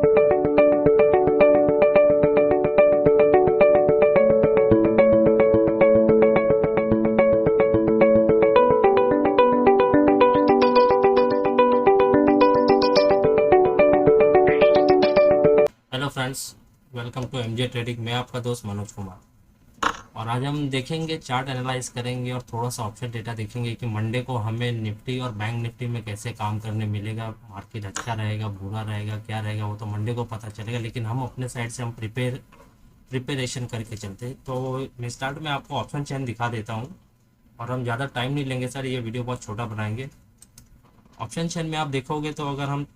Hello friends, welcome to MJ trading. मैं आपका दोस्त मनोज कुमार, और आज हम देखेंगे, चार्ट एनालाइज करेंगे और थोड़ा सा ऑप्शन डेटा देखेंगे कि मंडे को हमें निफ्टी और बैंक निफ्टी में कैसे काम करने मिलेगा। मार्केट अच्छा रहेगा, बुरा रहेगा, क्या रहेगा, वो तो मंडे को पता चलेगा, लेकिन हम अपने साइड से हम प्रिपरेशन करके चलते हैं। तो मैं स्टार्ट में आपको ऑप्शन चेन दिखा देता हूँ, और हम ज़्यादा टाइम नहीं लेंगे सर, ये वीडियो बहुत छोटा बनाएंगे। ऑप्शन चेन में आप देखोगे तो अगर हम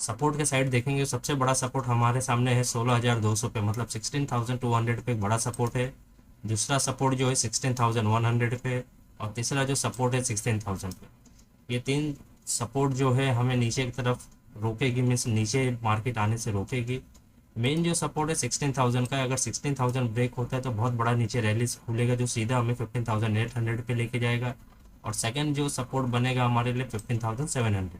सपोर्ट के साइड देखेंगे, सबसे बड़ा सपोर्ट हमारे सामने है 16,200 पे, मतलब 16,200 पे एक बड़ा सपोर्ट है। दूसरा सपोर्ट जो है 16,100 पे, और तीसरा जो सपोर्ट है 16,000 पे। ये तीन सपोर्ट जो है हमें नीचे की तरफ रोकेगी, मीन्स नीचे मार्केट आने से रोकेगी। मेन जो सपोर्ट है 16,000 का है। अगर 16,000 ब्रेक होता है तो बहुत बड़ा नीचे रैली खुलेगा, जो सीधा हमें 15,800 पे लेके जाएगा। और सेकंड जो सपोर्ट बनेगा हमारे लिए 15,700।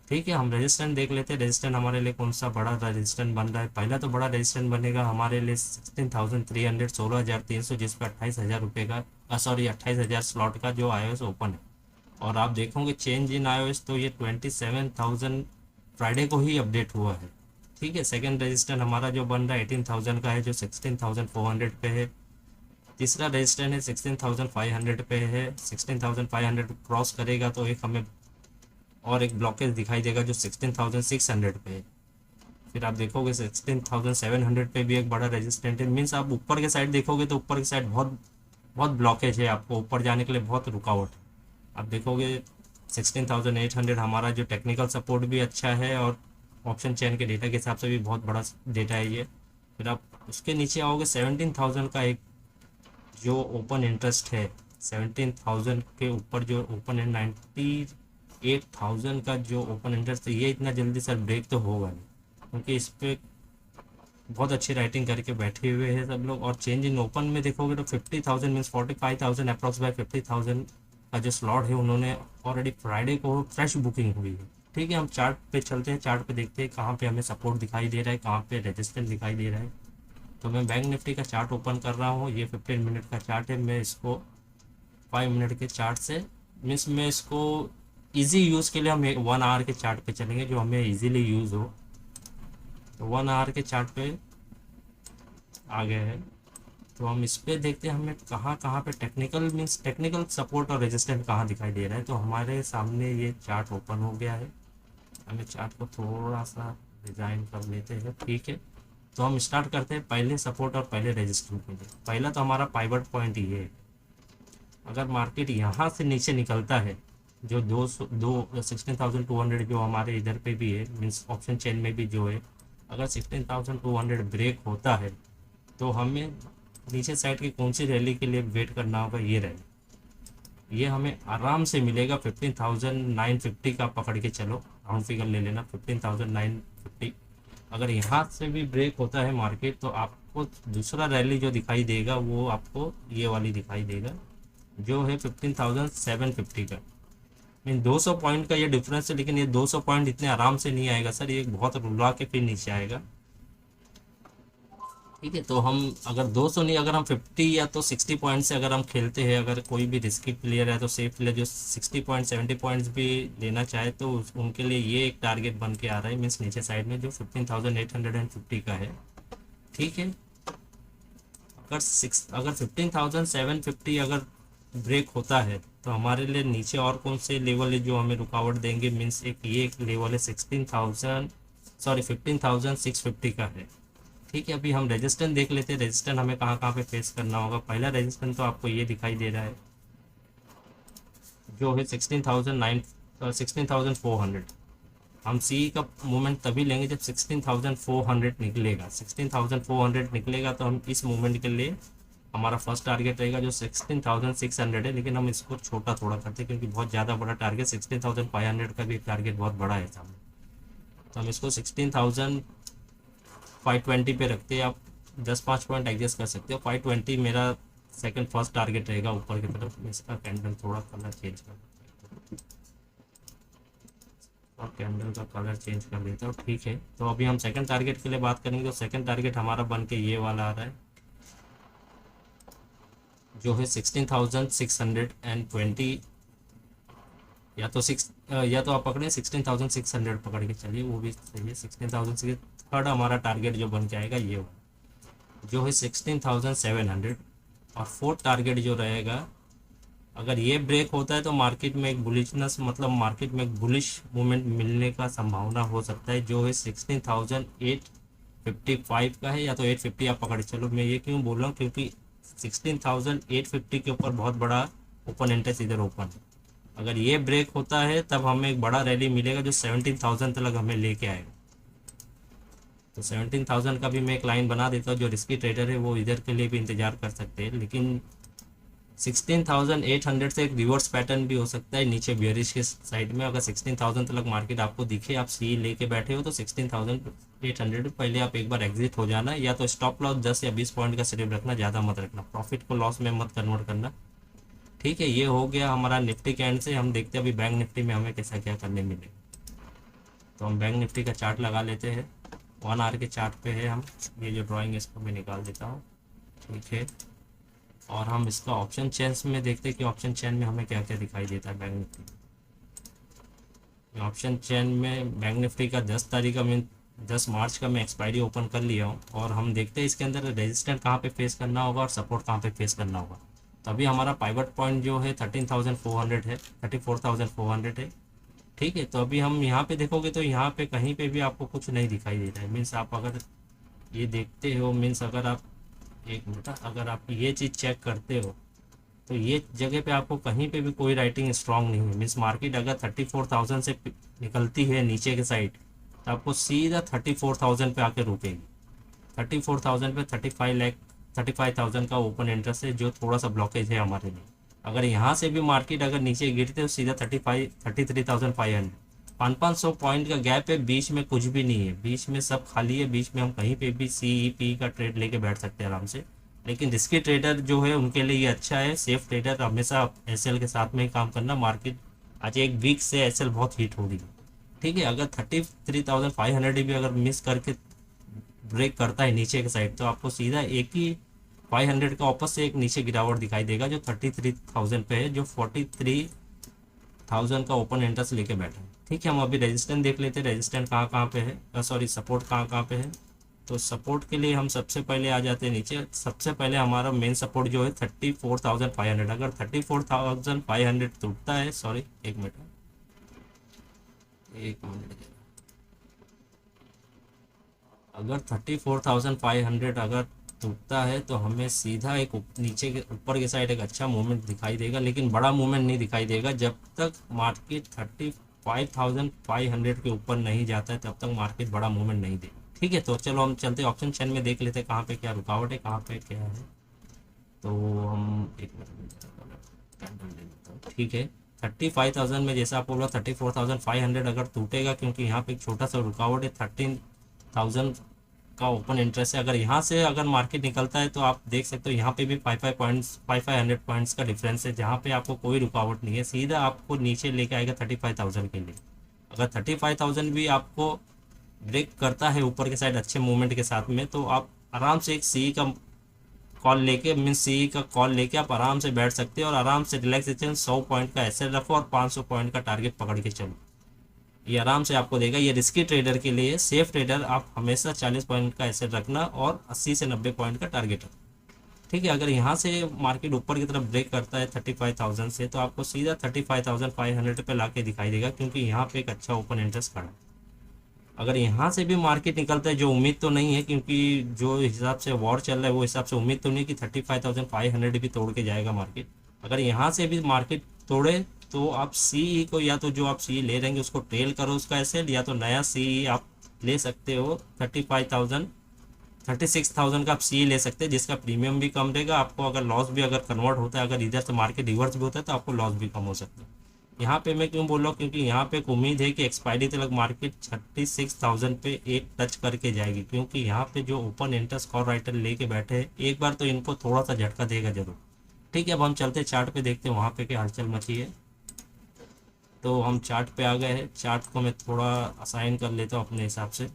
ठीक है, हम रेजिस्टेंट देख लेते हैं। रेजिस्टेंट हमारे लिए कौन सा बड़ा रेजिस्टेंट बन रहा है। पहला तो बड़ा रेजिस्टेंट बनेगा हमारे लिए 16,300, 16,300, जिस पर 28,000 रुपये का, सॉरी 28,000 स्लॉट का जो iOS ओपन है। और आप देखोगे चेंज इन iOS तो ये 27,000 फ्राइडे को ही अपडेट हुआ है। ठीक है, सेकंड रेजिस्टेंट हमारा जो बन रहा है 18,000 का है, जो 16,400 पे है। तीसरा रेजिस्टेंट है 16,500 पे है। 16,500 क्रॉस करेगा तो एक हमें और एक ब्लॉकेज दिखाई देगा जो 16,600 पे है। फिर आप देखोगे 16,700 पे भी एक बड़ा रेजिस्टेंट है। मीन्स आप ऊपर के साइड देखोगे तो ऊपर की साइड बहुत बहुत ब्लॉकेज है, आपको ऊपर जाने के लिए बहुत रुकावट है। आप देखोगे 16,800 हमारा जो टेक्निकल सपोर्ट भी अच्छा है, और ऑप्शन चेन के डेटा के हिसाब से भी बहुत बड़ा डेटा है ये। फिर आप उसके नीचे आओगे 17,000 का एक जो ओपन इंटरेस्ट है, 17,000 के ऊपर जो ओपन है 98,000 का जो ओपन इंटरेस्ट है, ये इतना जल्दी सर ब्रेक तो होगा नहीं, क्योंकि इस पर बहुत अच्छी राइटिंग करके बैठे हुए हैं सब लोग। और चेंज इन ओपन में देखोगे तो 50,000 मीन्स 45,000 अप्रॉक्स बाय 50,000 का जो स्लॉट है उन्होंने ऑलरेडी फ्राइडे को फ्रेश बुकिंग हुई है। ठीक है, हम चार्ट पे चलते हैं। चार्ट पे देखते हैं कहाँ पे हमें सपोर्ट दिखाई दे रहा है, कहाँ पे रेजिस्टेंस दिखाई दे रहा है। तो मैं बैंक निफ्टी का चार्ट ओपन कर रहा हूँ। ये 15 मिनट का चार्ट है। मैं इसको 5 मिनट के चार्ट से, मीन्स मैं इसको इजी यूज़ के लिए हम 1 आवर के चार्ट पे चलेंगे, जो हमें इजीली यूज़ हो। तो 1 आवर के चार्ट पे आ गए हैं। तो हम इस पे देखते हैं हमें कहाँ कहाँ पे टेक्निकल, मीन्स टेक्निकल सपोर्ट और रेजिस्टेंट कहाँ दिखाई दे रहा है। तो हमारे सामने ये चार्ट ओपन हो गया है। हमें चार्ट को थोड़ा सा डिज़ाइन कर लेते हैं। ठीक है, तो हम स्टार्ट करते हैं पहले सपोर्ट और पहले रेजिस्टेंट के लिए। पहला तो हमारा पाइवट पॉइंट ये है। अगर मार्केट यहाँ से नीचे निकलता है, जो 16,200 जो हमारे इधर पे भी है, मीन्स ऑप्शन चेन में भी जो है, अगर 16,200 ब्रेक होता है तो हमें नीचे साइड की कौन सी रैली के लिए वेट करना होगा। ये रैली ये हमें आराम से मिलेगा 15,950 का पकड़ के चलो, राउंड फिगर ले लेना 15,950। अगर यहाँ से भी ब्रेक होता है मार्केट तो आपको दूसरा रैली जो दिखाई देगा वो आपको ये वाली दिखाई देगा, जो है 15,750 का। मीन 200 पॉइंट का ये डिफरेंस है, लेकिन ये 200 पॉइंट इतने आराम से नहीं आएगा सर, ये बहुत रुला के फिर नीचे आएगा। ठीक है, तो हम अगर 200 नहीं, अगर हम 50 या तो 60 पॉइंट से अगर हम खेलते हैं, अगर कोई भी रिस्की प्लेयर है तो सेफ प्लेयर जो 60 पॉइंट 70 पॉइंट्स भी लेना चाहे तो उनके लिए ये एक टारगेट बन के आ रहा है, मीन्स नीचे साइड में जो 15,850 का है। ठीक है, अगर 15,750 अगर ब्रेक होता है तो हमारे लिए नीचे और कौन से लेवल है जो हमें रुकावट देंगे। मीन्स एक लेवल है 15,650 का है। ठीक है, अभी हम रेजिस्टेंस देख लेते हैं। रेजिस्टेंस हमें कहाँ कहाँ पे फेस करना होगा। पहला रेजिस्टेंस तो आपको ये दिखाई दे रहा है, जो है 16,400। हम सी का मूवमेंट तभी लेंगे जब 16,400 निकलेगा। 16,400 निकलेगा तो हम इस मूवमेंट के लिए हमारा फर्स्ट टारगेट रहेगा जो 16,600 है। लेकिन हम इसको छोटा थोड़ा करते हैं क्योंकि बहुत ज़्यादा बड़ा टारगेट 16,500 का भी एक टारगेट बहुत बड़ा है सामने। तो हम इसको 16,520 पे रखते हैं। आप 10-5 पॉइंट एडजस्ट कर सकते हो। 520 मेरा सेकंड फर्स्ट टारगेट रहेगा ऊपर की तरफ। इसका कैंडल थोड़ा कलर चेंज कर, और कैंडल का कलर चेंज कर देता हूँ। ठीक है, तो अभी हम सेकंड टारगेट के लिए बात करेंगे। तो सेकंड टारगेट हमारा बन के ये वाला आ रहा है, जो है 16,620, या तो आप पकड़े 16,600 पकड़ के चलिए, वो भी सही है। 16,000। थर्ड हमारा टारगेट जो बन के आएगा ये वाला, जो है 16,700। और फोर्थ टारगेट जो रहेगा, अगर ये ब्रेक होता है तो मार्केट में एक बुलिशनेस, मतलब मार्केट में एक बुलिश मूवमेंट मिलने का संभावना हो सकता है, जो है 16,855 का है, या तो 850 आप पकड़ चलो। मैं ये क्यों बोल रहा हूँ, क्योंकि 16,850 के ऊपर बहुत बड़ा ओपन इंटरेस्ट इधर ओपन है। अगर ये ब्रेक होता है तब हमें एक बड़ा रैली मिलेगा जो 17,000 तक हमें लेके आएगा। तो 17,000 का भी मैं एक लाइन बना देता हूँ। जो रिस्की ट्रेडर है वो इधर के लिए भी इंतजार कर सकते हैं, लेकिन 16,800 से एक रिवर्स पैटर्न भी हो सकता है नीचे बियरिश के साइड में। अगर 16,000 तक मार्केट आपको दिखे, आप सी लेके बैठे हो, तो 16,800 पहले आप एक बार एग्जिट हो जाना, या तो स्टॉप लॉस 10 या 20 पॉइंट का सिर्फ रखना, ज़्यादा मत रखना, प्रॉफिट को लॉस में मत कन्वर्ट करना। ठीक है, ये हो गया हमारा निफ्टी के एंड से। हम देखते हैं अभी बैंक निफ्टी में हमें कैसा क्या करने मिलेगा। तो हम बैंक निफ्टी का चार्ट लगा लेते हैं। 1 आवर के चार्ट पे है हम, ये जो ड्राइंग है इसको मैं निकाल देता हूँ। ठीक है, और हम इसका ऑप्शन चेन में देखते हैं कि ऑप्शन चेन में हमें क्या क्या दिखाई देता है। बैंक निफ्टी ऑप्शन चेन में बैंक निफ्टी का 10 तारीख का मैं 10 मार्च का मैं एक्सपायरी ओपन कर लिया हूँ, और हम देखते हैं इसके अंदर रेजिस्टेंट कहाँ पे फेस करना होगा और सपोर्ट कहाँ पे फेस करना होगा। तो अभी हमारा पाइवट पॉइंट जो है 13,400 है, 34,400 है। ठीक है, तो अभी हम यहाँ पे देखोगे तो यहाँ पे कहीं पे भी आपको कुछ नहीं दिखाई दे रहा है। मीन्स आप अगर ये देखते हो, मीन्स अगर आप एक मिनट, अगर आप ये चीज़ चेक करते हो तो ये जगह पे आपको कहीं पे भी कोई राइटिंग स्ट्रांग नहीं है। मीन्स मार्केट अगर 34,000 से निकलती है नीचे के साइड, तो आपको सीधा 34,000 पे आके रुकेगी। 34,000 पे 35,000 का ओपन इंटरेस्ट है, जो थोड़ा सा ब्लॉकेज है हमारे लिए। अगर यहाँ से भी मार्केट अगर नीचे गिरते तो सीधा 33,500। 500 पॉइंट का गैप है, बीच में कुछ भी नहीं है, बीच में सब खाली है। बीच में हम कहीं पे भी CEP का ट्रेड लेके बैठ सकते हैं आराम से। लेकिन रिस्की ट्रेडर जो है उनके लिए ये अच्छा है। सेफ ट्रेडर हमेशा SL के साथ में ही काम करना। मार्केट आज एक वीक से SL बहुत हीट हो रही है। ठीक है, अगर 33,500 भी अगर मिस करके ब्रेक करता है नीचे के साइड, तो आपको सीधा एक ही 500 का वापस से एक नीचे गिरावट दिखाई देगा, जो 33,000 पे है, जो 43,000 का ओपन इंटरेस्ट लेके बैठा है। ठीक है, हम अभी रेजिस्टेंस देख लेते हैं, रेजिस्टेंस कहाँ कहाँ पे है, सॉरी सपोर्ट कहाँ कहाँ पे है। तो सपोर्ट के लिए हम सबसे पहले आ जाते हैं नीचे। सबसे पहले हमारा मेन सपोर्ट जो है 34,500। अगर 34,500 टूटता है, सॉरी एक मिनट, अगर 34,500 अगर टूटता है तो हमें सीधा एक नीचे के ऊपर के साइड एक अच्छा मूवमेंट दिखाई देगा, लेकिन बड़ा मूवमेंट नहीं दिखाई देगा। जब तक मार्केट 35,500 के ऊपर नहीं जाता है तब तक मार्केट बड़ा मूवमेंट नहीं देगा। ठीक है, तो चलो हम चलते ऑप्शन चेन में, देख लेते हैं कहाँ पे क्या रुकावट है, कहाँ पे क्या है। तो हम एक मिनट कैंडल ले लेता हूँ। ठीक है, 35,000 में जैसा आप बोला 34,500 अगर टूटेगा, क्योंकि यहाँ पे एक छोटा सा रुकावट है, 13,000 का ओपन इंटरेस्ट है। अगर यहाँ से अगर मार्केट निकलता है तो आप देख सकते हो यहाँ पे भी 500 पॉइंट्स का डिफरेंस है, जहाँ पे आपको कोई रुकावट नहीं है, सीधा आपको नीचे लेके आएगा 35,000 के लिए। अगर 35,000 भी आपको ब्रेक करता है ऊपर के साइड अच्छे मूवमेंट के साथ में, तो आप आराम से एक CE का कॉल लेके, मीन CE का कॉल लेके आप आराम से बैठ सकते हैं, और आराम से रिलैक्सेशन 100 पॉइंट का एसएल रखो और 500 पॉइंट का टारगेट पकड़ के चलो। ये आराम से आपको देगा। ये रिस्की ट्रेडर के लिए, सेफ ट्रेडर आप हमेशा 40 पॉइंट का एसेट रखना और 80 से 90 पॉइंट का टारगेट रखना। ठीक है, अगर यहाँ से मार्केट ऊपर की तरफ ब्रेक करता है 35,000 से, तो आपको सीधा 35,500 पे ला के दिखाई देगा, क्योंकि यहाँ पे एक अच्छा ओपन इंटरेस्ट खड़ा है। अगर यहाँ से भी मार्केट निकलता है, जो उम्मीद तो नहीं है, क्योंकि जो हिसाब से वॉर चल रहा है वो हिसाब से उम्मीद तो नहीं कि 35,500 भी तोड़ के जाएगा मार्केट। अगर यहाँ से भी मार्केट तोड़े तो आप CE को, या तो जो आप CE ले रहेंगे उसको ट्रेल करो उसका एसेट, या तो नया CE आप ले सकते हो। 36,000 का आप CE ले सकते हैं, जिसका प्रीमियम भी कम रहेगा आपको। अगर लॉस भी अगर कन्वर्ट होता है, अगर इधर से मार्केट रिवर्स भी होता है, तो आपको लॉस भी कम हो सकता है। यहाँ पे मैं क्यों बोल रहा हूँ, क्योंकि यहाँ पे एक उम्मीद है कि एक्सपायरी तक मार्केट 36,000 पे एक टच करके जाएगी, क्योंकि यहाँ पे जो ओपन इंटरेस्ट कॉल राइटर लेके बैठे हैं, एक बार तो इनको थोड़ा सा झटका देगा जरूर। ठीक है, अब हम चलते चार्ट पे देखते हैं वहाँ पे क्या हलचल मची है। तो हम चार्ट पे आ गए हैं। चार्ट को मैं थोड़ा असाइन कर लेता हूँ अपने हिसाब से।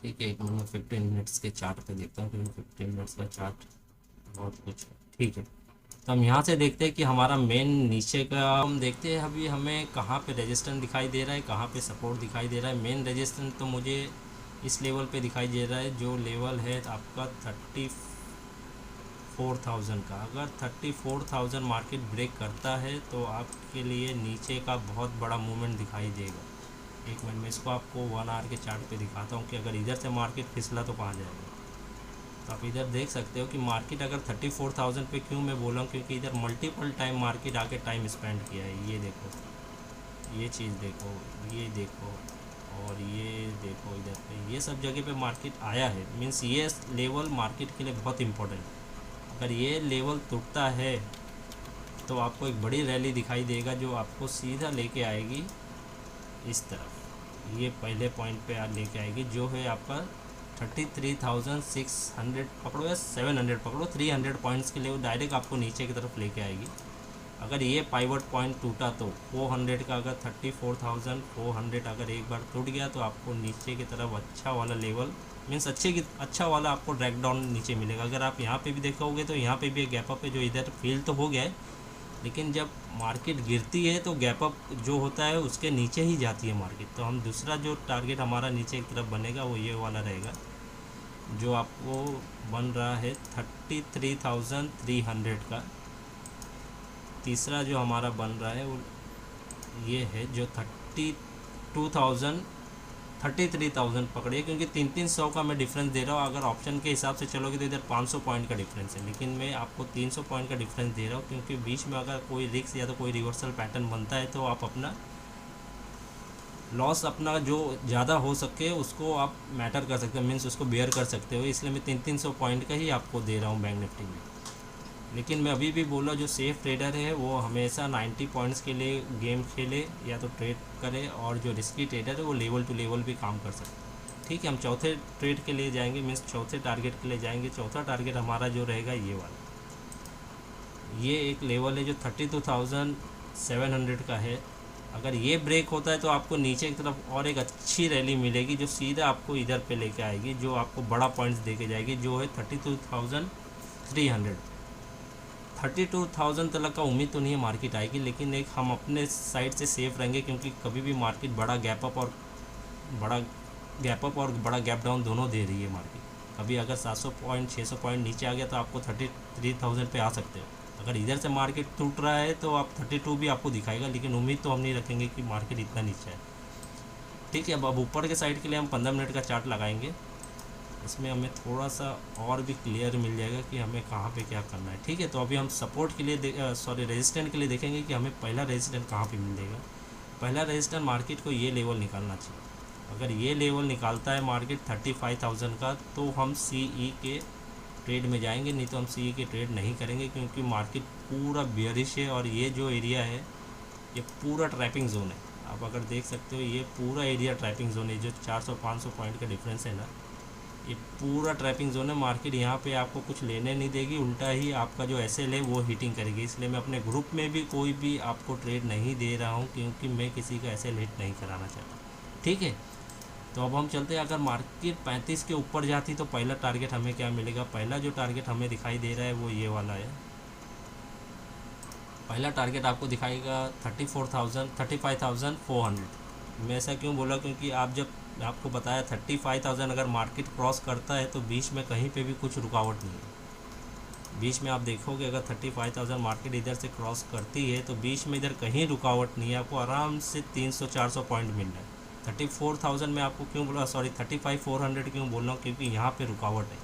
ठीक है, एक मिनट में 15 मिनट्स के चार्ट पे देखता हूँ, क्योंकि 15 मिनट्स का चार्ट बहुत कुछ है। ठीक है, तो हम यहाँ से देखते हैं कि हमारा मेन नीचे का हम देखते हैं अभी हमें कहाँ पे रेजिस्टेंस दिखाई दे रहा है, कहाँ पे सपोर्ट दिखाई दे रहा है। मेन रेजिस्टेंस तो मुझे इस लेवल पे दिखाई दे रहा है, जो लेवल है आपका 34,000 का। अगर 34,000 मार्केट ब्रेक करता है तो आपके लिए नीचे का बहुत बड़ा मूवमेंट दिखाई देगा। एक मिनट में इसको आपको 1 आवर के चार्ट पे दिखाता हूँ कि अगर इधर से मार्केट फिसला तो कहाँ जाएगा। तो आप इधर देख सकते हो कि मार्केट अगर 34,000 पे, क्यों मैं बोला हूँ, क्योंकि इधर मल्टीपल टाइम मार्केट आके टाइम स्पेंड किया है। ये देखो, ये चीज़ देखो, ये देखो, और ये देखो, इधर पे ये सब जगह पे मार्केट आया है। मीन्स ये लेवल मार्केट के लिए बहुत इंपॉर्टेंट है। अगर ये लेवल टूटता है तो आपको एक बड़ी रैली दिखाई देगा, जो आपको सीधा लेके आएगी इस तरफ। ये पहले पॉइंट पे लेके आएगी, जो है आपका 33,600 पकड़ो या 700 पकड़ो, 300 पॉइंट्स के लिए वो डायरेक्ट आपको नीचे की तरफ लेके आएगी। अगर ये पाइवट पॉइंट टूटा तो 400 का, अगर 34,400 अगर एक बार टूट गया तो आपको नीचे की तरफ अच्छा वाला लेवल, मीन्स अच्छा वाला आपको ड्रैग डाउन नीचे मिलेगा। अगर आप यहाँ पे भी देखोगे तो यहाँ पे भी एक गैप अप है, जो इधर फील तो हो गया है, लेकिन जब मार्केट गिरती है तो गैप अप जो होता है उसके नीचे ही जाती है मार्केट। तो हम दूसरा जो टारगेट हमारा नीचे की तरफ बनेगा वो ये वाला रहेगा, जो आपको बन रहा है 33,300 का। तीसरा जो हमारा बन रहा है वो ये है, जो 33,000 पकड़िए, क्योंकि 300 का मैं डिफरेंस दे रहा हूँ। अगर ऑप्शन के हिसाब से चलोगे तो इधर 500 पॉइंट का डिफरेंस है, लेकिन मैं आपको 300 पॉइंट का डिफरेंस दे रहा हूँ, क्योंकि बीच में अगर कोई रिस्क या तो कोई रिवर्सल पैटर्न बनता है तो आप अपना लॉस अपना जो ज़्यादा हो सके उसको आप मैटर कर सकते हो, मीन्स उसको बेयर कर सकते हो। इसलिए मैं 300 पॉइंट का ही आपको दे रहा हूँ बैंक निफ्टी में। लेकिन मैं अभी भी बोला, जो सेफ ट्रेडर है वो हमेशा 90 पॉइंट्स के लिए गेम खेले या तो ट्रेड करे, और जो रिस्की ट्रेडर है वो लेवल टू लेवल भी काम कर सकते हैं। ठीक है, हम चौथे ट्रेड के लिए जाएंगे, मीन्स चौथे टारगेट के लिए जाएंगे। चौथा टारगेट हमारा जो रहेगा ये वाला, ये एक लेवल है जो 32,700 का है। अगर ये ब्रेक होता है तो आपको नीचे की तरफ और एक अच्छी रैली मिलेगी, जो सीधा आपको इधर पे लेके आएगी, जो आपको बड़ा पॉइंट्स दे के जाएगी, जो है 32,300। 32,000 तक का उम्मीद तो नहीं है मार्केट आएगी, लेकिन एक हम अपने साइड से सेफ रहेंगे, क्योंकि कभी भी मार्केट बड़ा गैप अप और बड़ा गैप डाउन दोनों दे रही है मार्केट। कभी अगर 700 पॉइंट 600 पॉइंट नीचे आ गया तो आपको 33,000 पे आ सकते हो। अगर इधर से मार्केट टूट रहा है तो आप 32 भी आपको दिखाएगा, लेकिन उम्मीद तो हम नहीं रखेंगे कि मार्केट इतना नीचे है। ठीक है, अब ऊपर के साइड के लिए हम 15 मिनट का चार्ट लगाएंगे। इसमें हमें थोड़ा सा और भी क्लियर मिल जाएगा कि हमें कहाँ पे क्या करना है। ठीक है, तो अभी हम सपोर्ट के लिए रेजिस्टेंट के लिए देखेंगे कि हमें पहला रेजिस्टेंट कहाँ पे मिलेगा। पहला रेजिस्टेंट मार्केट को ये लेवल निकालना चाहिए। अगर ये लेवल निकालता है मार्केट 35,000 का, तो हम CE के ट्रेड में जाएंगे, नहीं तो हम CE के ट्रेड नहीं करेंगे, क्योंकि मार्केट पूरा बेयरिश है। और ये जो एरिया है ये पूरा ट्रैपिंग जोन है। आप अगर देख सकते हो ये पूरा एरिया ट्रैपिंग जोन है, जो 400-500 पॉइंट का डिफरेंस है ना, ये पूरा ट्रैपिंग जोन है। मार्केट यहाँ पे आपको कुछ लेने नहीं देगी, उल्टा ही आपका जो SL है वो हिटिंग करेगी। इसलिए मैं अपने ग्रुप में भी कोई भी आपको ट्रेड नहीं दे रहा हूँ, क्योंकि मैं किसी का SL हिट नहीं कराना चाहता। ठीक है, तो अब हम चलते हैं। अगर मार्केट 35 के ऊपर जाती तो पहला टारगेट हमें क्या मिलेगा। पहला जो टारगेट हमें दिखाई दे रहा है वो ये वाला है। पहला टारगेट आपको दिखाएगा 35,400। मैं ऐसा क्यों बोला, क्योंकि आप जब आपको बताया 35,000 अगर मार्केट क्रॉस करता है तो बीच में कहीं पे भी कुछ रुकावट नहीं है। बीच में आप देखोगे अगर 35,000 मार्केट इधर से क्रॉस करती है तो बीच में इधर कहीं रुकावट नहीं है, आपको आराम से 300-400 पॉइंट मिल रहा है। 34,000 में आपको क्यों बोला, 35,400 क्यों बोल रहा हूँ, क्योंकि यहाँ पे रुकावट है।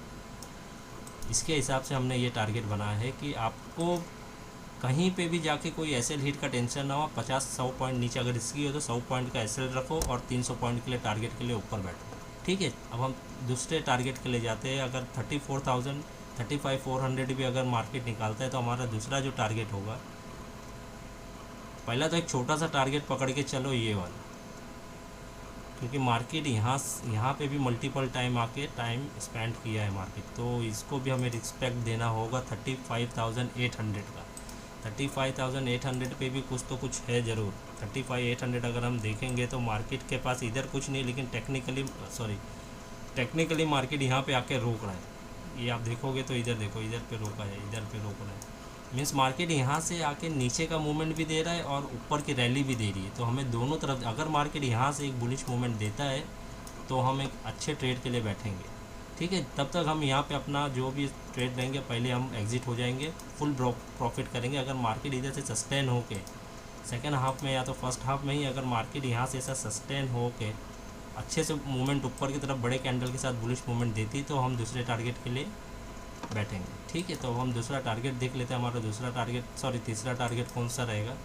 इसके हिसाब से हमने ये टारगेट बनाया है कि आपको कहीं पे भी जाके कोई SL हिट का टेंशन ना हो। 50-100 पॉइंट नीचे अगर रिस्की हो तो 100 पॉइंट का SL रखो, और 300 पॉइंट के लिए टारगेट के लिए ऊपर बैठो। ठीक है, अब हम दूसरे टारगेट के लिए जाते हैं। अगर 35,400 भी अगर मार्केट निकालता है तो हमारा दूसरा जो टारगेट होगा, पहला तो एक छोटा सा टारगेट पकड़ के चलो ये वाला, क्योंकि मार्केट यहाँ पे भी मल्टीपल टाइम आके टाइम स्पेंड किया है मार्केट, तो इसको भी हमें रिस्पेक्ट देना होगा। 35,800 का 35,800 पे भी कुछ तो कुछ है ज़रूर। 35,800 अगर हम देखेंगे तो मार्केट के पास इधर कुछ नहीं, लेकिन टेक्निकली मार्केट यहाँ पे आके रोक रहा है। ये आप देखोगे तो इधर देखो, इधर पे रोका है, इधर पे रोक रहा है। मीन्स मार्केट यहाँ से आके नीचे का मूवमेंट भी दे रहा है और ऊपर की रैली भी दे रही है। तो हमें दोनों तरफ, अगर मार्केट यहाँ से एक बुलिश मूवमेंट देता है तो हम एक अच्छे ट्रेड के लिए बैठेंगे। ठीक है, तब तक हम यहाँ पे अपना जो भी ट्रेड लेंगे पहले हम एग्जिट हो जाएंगे, फुल प्रॉफिट करेंगे। अगर मार्केट इधर से सस्टेन हो के सेकेंड हाफ में या तो फर्स्ट हाफ में ही अगर मार्केट यहाँ से ऐसा सस्टेन हो के अच्छे से मूवमेंट ऊपर की तरफ बड़े कैंडल के साथ बुलिश मूवमेंट देती तो हम दूसरे टारगेट के लिए बैठेंगे। ठीक है, तो हम दूसरा टारगेट देख लेते हैं। हमारा तीसरा टारगेट कौन सा रहेगा।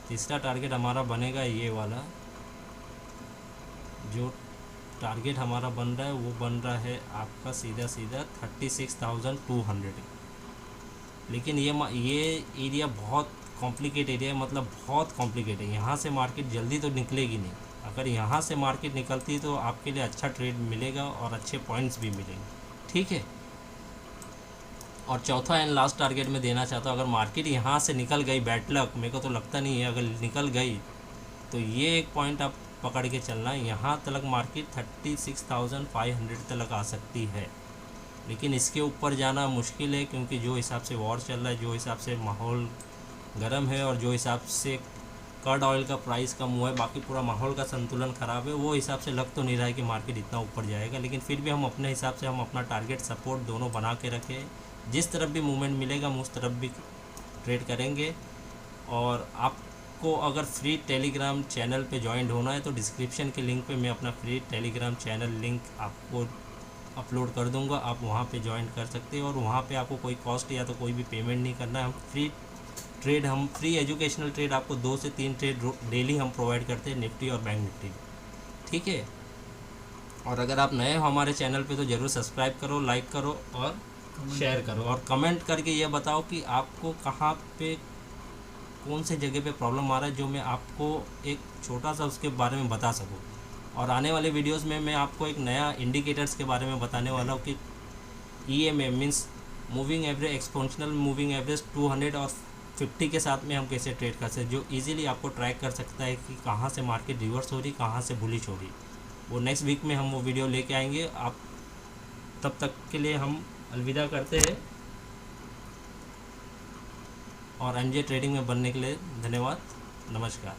तीसरा टारगेट हमारा बनेगा ये वाला। जो टारगेट हमारा बन रहा है वो बन रहा है आपका सीधा 36,200। लेकिन ये एरिया बहुत कॉम्प्लिकेट एरिया है, मतलब बहुत कॉम्प्लिकेट है। यहाँ से मार्केट जल्दी तो निकलेगी नहीं। अगर यहाँ से मार्केट निकलती तो आपके लिए अच्छा ट्रेड मिलेगा और अच्छे पॉइंट्स भी मिलेंगे। ठीक है, और चौथा एंड लास्ट टारगेट में देना चाहता हूँ, अगर मार्केट यहाँ से निकल गई, बैड लक, मेरे को तो लगता नहीं है, अगर निकल गई तो ये एक पॉइंट आप पकड़ के चलना है। यहाँ तक मार्केट 36,500 तक आ सकती है, लेकिन इसके ऊपर जाना मुश्किल है, क्योंकि जो हिसाब से वॉर चल रहा है, जो हिसाब से माहौल गर्म है और जो हिसाब से कर्ड ऑयल का प्राइस कम हुआ है, बाकी पूरा माहौल का संतुलन ख़राब है, वो हिसाब से लग तो नहीं रहा है कि मार्केट इतना ऊपर जाएगा। लेकिन फिर भी हम अपने हिसाब से हम अपना टारगेट सपोर्ट दोनों बना के रखें। जिस तरफ भी मूवमेंट मिलेगा हम उस तरफ भी ट्रेड करेंगे। और आपको अगर फ्री टेलीग्राम चैनल पे ज्वाइन होना है तो डिस्क्रिप्शन के लिंक पे मैं अपना फ्री टेलीग्राम चैनल लिंक आपको अपलोड कर दूंगा, आप वहाँ पे ज्वाइन कर सकते हैं। और वहाँ पे आपको कोई कॉस्ट या तो कोई भी पेमेंट नहीं करना है। हम फ्री एजुकेशनल ट्रेड आपको 2 से 3 ट्रेड डेली हम प्रोवाइड करते हैं, निफ्टी और बैंक निफ्टी। ठीक है, और अगर आप नए हो हमारे चैनल पे तो ज़रूर सब्सक्राइब करो, लाइक करो और शेयर करो, और कमेंट करके ये बताओ कि आपको कहाँ पे कौन से जगह पे प्रॉब्लम आ रहा है, जो मैं आपको एक छोटा सा उसके बारे में बता सकूँ। और आने वाले वीडियोस में मैं आपको एक नया इंडिकेटर्स के बारे में बताने वाला हूँ कि EMA means moving average, exponential moving average 200 और 50 के साथ में हम कैसे ट्रेड कर सकते हैं, जो इजीली आपको ट्रैक कर सकता है कि कहाँ से मार्केट रिवर्स हो रही, कहाँ से बुलिश हो रही। वो नेक्स्ट वीक में हम वो वीडियो लेके आएंगे। आप तब तक के लिए हम अलविदा करते हैं, और MJ ट्रेडिंग में बनने के लिए धन्यवाद, नमस्कार।